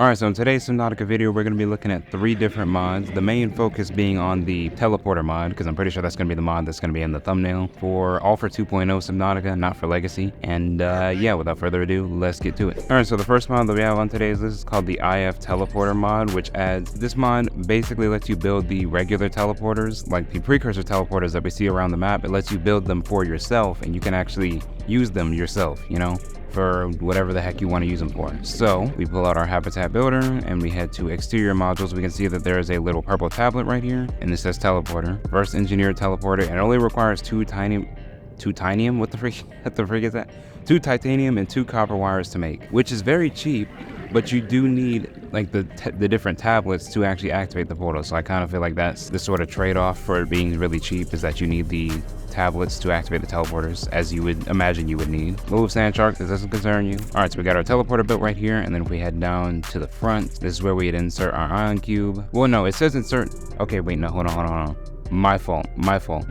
Alright, so in today's Subnautica video, we're going to be looking at 3 different mods. The main focus being on the teleporter mod, because I'm pretty sure that's going to be the mod that's going to be in the thumbnail for all for 2.0 Subnautica, not for Legacy. And yeah, without further ado, let's get to it. Alright, so the first mod that we have on today's list is called the IF Teleporter mod, which adds, this mod basically lets you build the regular teleporters, like the precursor teleporters that we see around the map. It lets you build them for yourself, and you can actually use them yourself, you know, for whatever the heck you want to use them for. So we pull out our habitat builder and we head to exterior modules. We can see that there is a little purple tablet right here, and this says teleporter, first engineered teleporter, and it only requires two titanium, what the freak is that? 2 titanium and 2 copper wires to make, which is very cheap, but you do need like the different tablets to actually activate the portal. So I kind of feel like that's the sort of trade-off for it being really cheap, is that you need the tablets to activate the teleporters, as you would imagine you would need. Move sand shark, this doesn't concern you. All right, so we got our teleporter built right here, and then if we head down to the front, this is where we'd insert our ion cube. Well, no, it says insert. Okay, wait, no, hold on. My fault.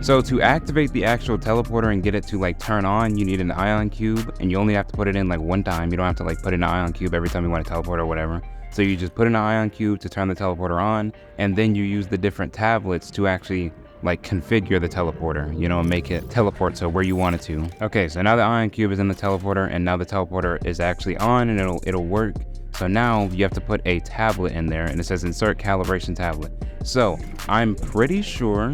So to activate the actual teleporter and get it to like turn on, you need an ion cube, and you only have to put it in like one time. You don't have to like put in an ion cube every time you want to teleport or whatever. So you just put in an ion cube to turn the teleporter on, and then you use the different tablets to actually like configure the teleporter, you know, and make it teleport to where you want it to. Okay, so now the ion cube is in the teleporter, and now the teleporter is actually on, and it'll work. So now you have to put a tablet in there, and it says insert calibration tablet. So I'm pretty sure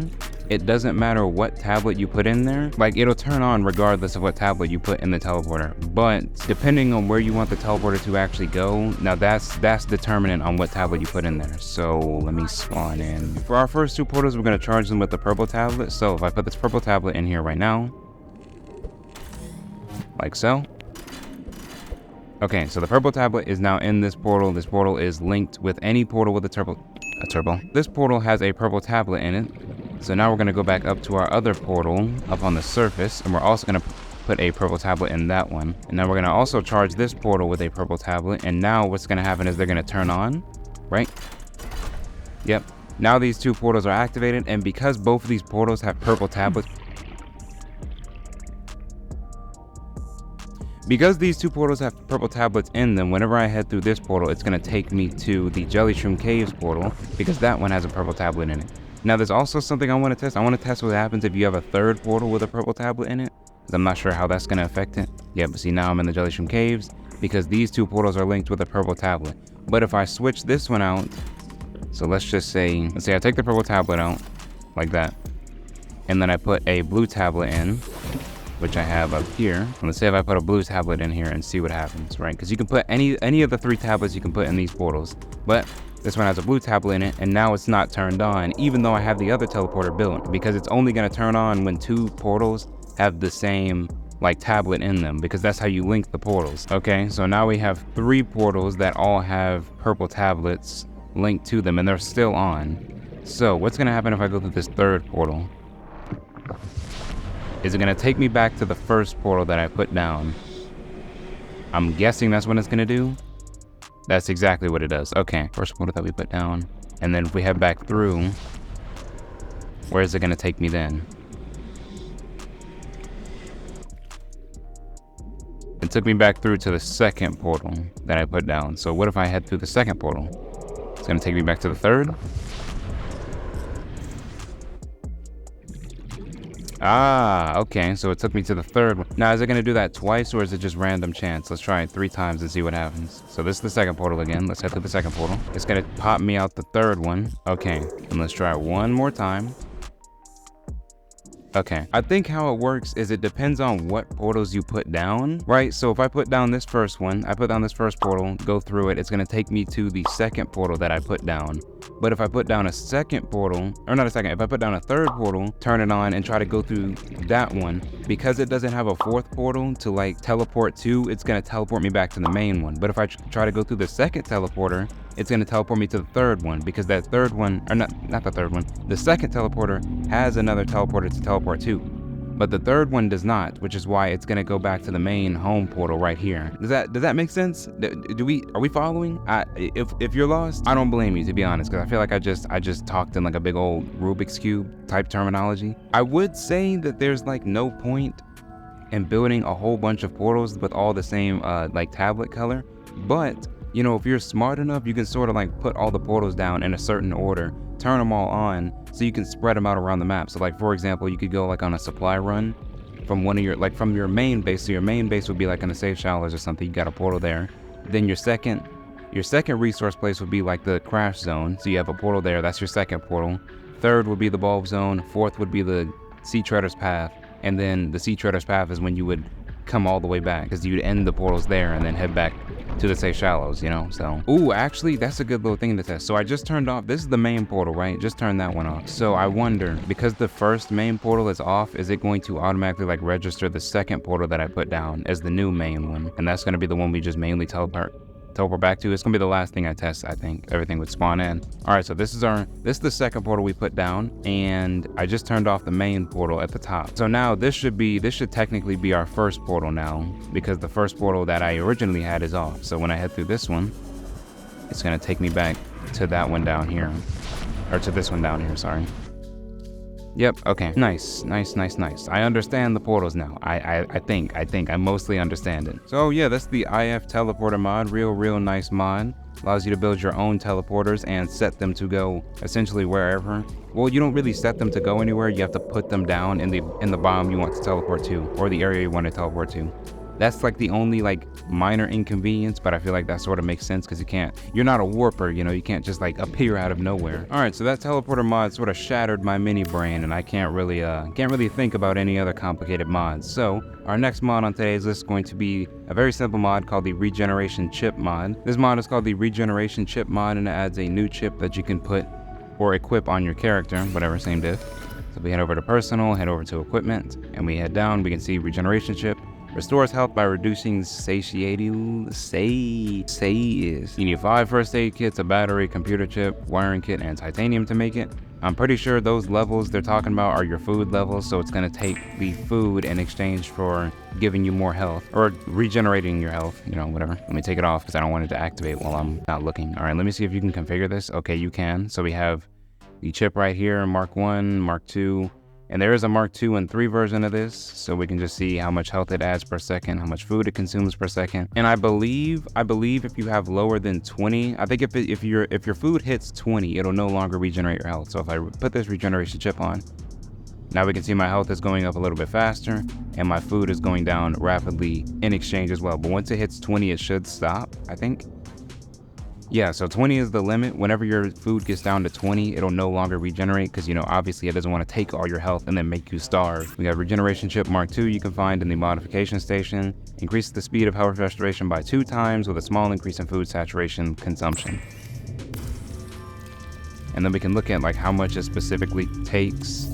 it doesn't matter what tablet you put in there, like it'll turn on regardless of what tablet you put in the teleporter. But depending on where you want the teleporter to actually go, now that's determinant on what tablet you put in there. So let me spawn in. For our first 2 portals, we're going to charge them with the purple tablet. So if I put this purple tablet in here right now, like so. Okay, so the purple tablet is now in this portal. This portal is linked with any portal with a turbo. This portal has a purple tablet in it. So now we're going to go back up to our other portal up on the surface, and we're also going to put a purple tablet in that one. And now we're going to also charge this portal with a purple tablet. And now what's going to happen is they're going to turn on, right? Yep. Now these 2 portals are activated, and because both of these portals have purple tablets, because these 2 portals have purple tablets in them, whenever I head through this portal, it's going to take me to the Jellyshroom Caves portal, because that one has a purple tablet in it. Now there's also something I want to test. I want to test what happens if you have a 3rd portal with a purple tablet in it, because I'm not sure how that's going to affect it. Yeah, but see, now I'm in the Jellyshroom Caves, because these 2 portals are linked with a purple tablet. But if I switch this one out, so let's say I take the purple tablet out, like that, and then I put a blue tablet in, which I have up here. Let's say if I put a blue tablet in here and see what happens, right? Because you can put any of the 3 tablets you can put in these portals, but this one has a blue tablet in it, and now it's not turned on, even though I have the other teleporter built, because it's only going to turn on when 2 portals have the same like tablet in them, because that's how you link the portals. Okay, so now we have 3 portals that all have purple tablets linked to them, and they're still on. So what's going to happen if I go through this 3rd portal? Is it going to take me back to the first portal that I put down? I'm guessing that's what it's going to do. That's exactly what it does. Okay, first portal that we put down. And then if we head back through, where is it going to take me then? It took me back through to the 2nd portal that I put down. So what if I head through the 2nd portal? It's going to take me back to the 3rd. Ah, okay, so it took me to the 3rd one. Now, is it going to do that twice, or is it just random chance? Let's try it 3 times and see what happens. So this is the 2nd portal again. Let's head to the 2nd portal. It's going to pop me out the 3rd one. Okay, and let's try it one more time. Okay, I think how it works is it depends on what portals you put down, right? So if I put down this first one, I put down this first portal, go through it, it's going to take me to the 2nd portal that I put down. But if I put down a 2nd portal, or not a 2nd, if I put down a 3rd portal, turn it on and try to go through that one, because it doesn't have a 4th portal to like teleport to, it's going to teleport me back to the main one. But if I try to go through the 2nd teleporter, it's going to teleport me to the 3rd one, because that 3rd one, or not the 3rd one, the 2nd teleporter has another teleporter to teleport to. But the 3rd one does not, which is why it's going to go back to the main home portal right here. Does that make sense? Are we following? If you're lost, I don't blame you, to be honest, because I feel like I just talked in like a big old Rubik's Cube type terminology. I would say that there's like no point in building a whole bunch of portals with all the same like tablet color, but you know, if you're smart enough, you can sort of like put all the portals down in a certain order, turn them all on, so you can spread them out around the map. So like, for example, you could go like on a supply run from one of your, like from your main base. So your main base would be like in the safe shallows or something. You got a portal there. Then your second resource place would be like the crash zone. So you have a portal there. That's your second portal. Third would be the bulb zone. Fourth would be the sea treader's path. And then the sea treader's path is when you would come all the way back, because you'd end the portals there and then head back to the safe shallows, you know. So ooh, actually that's a good little thing to test. So I just turned off, this is the main portal, right? Just turned that one off. So I wonder, because the first main portal is off, is it going to automatically like register the second portal that I put down as the new main one? And that's going to be the one we just mainly teleport back to. It's gonna be the last thing I test. I think everything would spawn in. All right, so this is the second portal we put down, and I just turned off the main portal at the top. So now this should technically be our first portal now, because the first portal that I originally had is off. So when I head through this one, it's gonna take me back to that one down here, or to this one down here, sorry. Yep, okay, nice. I understand the portals now. I think I mostly understand it. So yeah, that's the IF teleporter mod. Real nice mod. Allows you to build your own teleporters and set them to go essentially wherever. Well, you don't really set them to go anywhere. You have to put them down in the biome you want to teleport to, or the area you want to teleport to. That's like the only like minor inconvenience, but I feel like that sort of makes sense because you're not a warper, you know, you can't just like appear out of nowhere. All right, so that teleporter mod sort of shattered my mini brain, and I can't really think about any other complicated mods. So our next mod on today's list is going to be a very simple mod called the Regeneration Chip Mod. This mod is called the Regeneration Chip Mod, and it adds a new chip that you can put or equip on your character, whatever, same diff. So we head over to personal, head over to equipment, and we head down, we can see Regeneration Chip. Restores health by reducing satiety. You need 5 first aid kits, a battery, computer chip, wiring kit, and titanium to make it. I'm pretty sure those levels they're talking about are your food levels, so it's gonna take the food in exchange for giving you more health, or regenerating your health, you know, whatever. Let me take it off because I don't want it to activate while I'm not looking. All right, let me see if you can configure this. Okay, you can. So we have the chip right here, Mark 1, Mark 2, and there is a Mark 2 and 3 version of this, so we can just see how much health it adds per second, how much food it consumes per second. And I believe if you have lower than 20, I think if your food hits 20, it'll no longer regenerate your health. So if I put this regeneration chip on, now we can see my health is going up a little bit faster, and my food is going down rapidly in exchange as well. But once it hits 20, it should stop, I think. Yeah, so 20 is the limit. Whenever your food gets down to 20, it'll no longer regenerate because, you know, obviously it doesn't want to take all your health and then make you starve. We got Regeneration Chip Mark 2 you can find in the modification station. Increases the speed of health restoration by 2 times with a small increase in food saturation consumption. And then we can look at like how much it specifically takes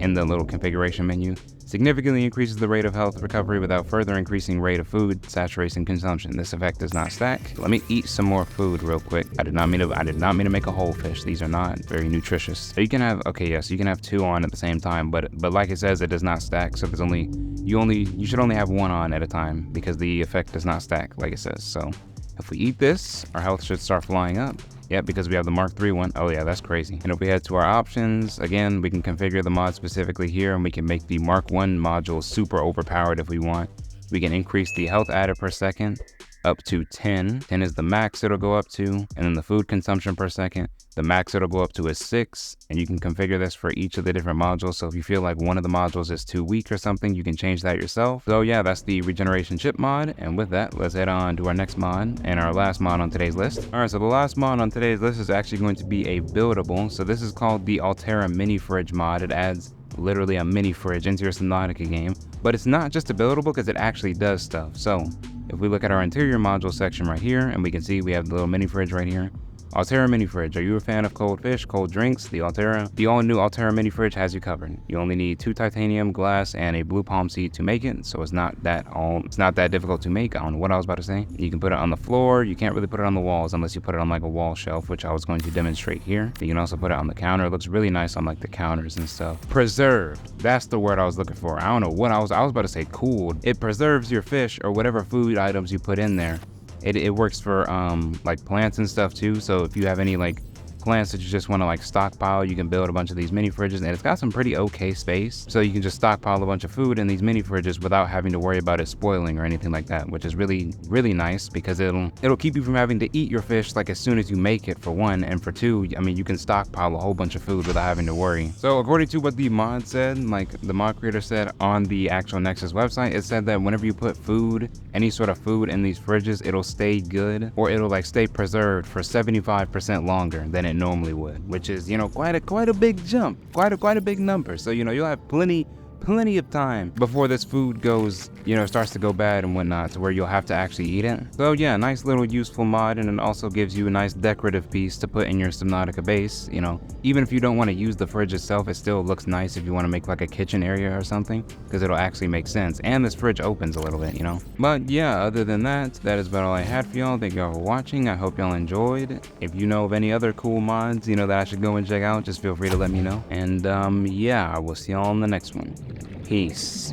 in the little configuration menu. Significantly increases the rate of health recovery without further increasing rate of food saturation consumption. This effect does not stack. Let me eat some more food real quick. I did not mean to make a whole fish. These are not very nutritious. So you can have, okay, yes, you can have 2 on at the same time, but like it says, it does not stack. So there's you should only have 1 on at a time because the effect does not stack like it says. So if we eat this, our health should start flying up. Yep, because we have the Mark III one. Oh yeah, that's crazy. And if we head to our options, again, we can configure the mod specifically here, and we can make the Mark I module super overpowered if we want. We can increase the health added per second up to 10. 10 is the max it'll go up to, and then the food consumption per second, the max it'll go up to is 6, and you can configure this for each of the different modules. So if you feel like one of the modules is too weak or something, you can change that yourself. So yeah, that's the Regeneration Chip mod, and with that, let's head on to our next mod and our last mod on today's list. All right, so the last mod on today's list is actually going to be a buildable. So this is called the Alterra mini fridge mod. It adds literally a mini fridge into your Subnautica game, but it's not just a buildable because it actually does stuff. So if we look at our interior module section right here, and we can see we have the little mini fridge right here. Alterra mini fridge. Are you a fan of cold fish, cold drinks? The all-new Alterra mini fridge has you covered. You only need 2 titanium, glass, and a blue palm seed to make it, so it's not that difficult to make. I don't know what I was about to say. You can put it on the floor. You can't really put it on the walls unless you put it on like a wall shelf, which I was going to demonstrate here. You can also put it on the counter. It looks really nice on like the counters and stuff. Preserved. That's the word I was looking for. I don't know what I was about to say cooled. It preserves your fish or whatever food items you put in there. It works for like plants and stuff too. So if you have any like plants that you just want to like stockpile, you can build a bunch of these mini fridges, and it's got some pretty okay space. So you can just stockpile a bunch of food in these mini fridges without having to worry about it spoiling or anything like that, which is really, really nice because it'll keep you from having to eat your fish like as soon as you make it, for one, and for two, I mean, you can stockpile a whole bunch of food without having to worry. So according to what the mod said, like the mod creator said on the actual Nexus website, it said that whenever you put food, any sort of food in these fridges, it'll stay good, or it'll like stay preserved for 75% longer than it normally would, which is, you know, quite a big jump, quite a big number. So, you know, you'll have plenty of time before this food goes, you know, starts to go bad and whatnot, to where you'll have to actually eat it. So yeah, nice little useful mod, and it also gives you a nice decorative piece to put in your Subnautica base. You know, even if you don't want to use the fridge itself, it still looks nice if you want to make like a kitchen area or something, because it'll actually make sense. And this fridge opens a little bit, you know. But yeah, other than that, that is about all I had for y'all. Thank y'all for watching. I hope y'all enjoyed. If you know of any other cool mods, you know, that I should go and check out, just feel free to let me know. And yeah, I will see y'all on the next one. Peace.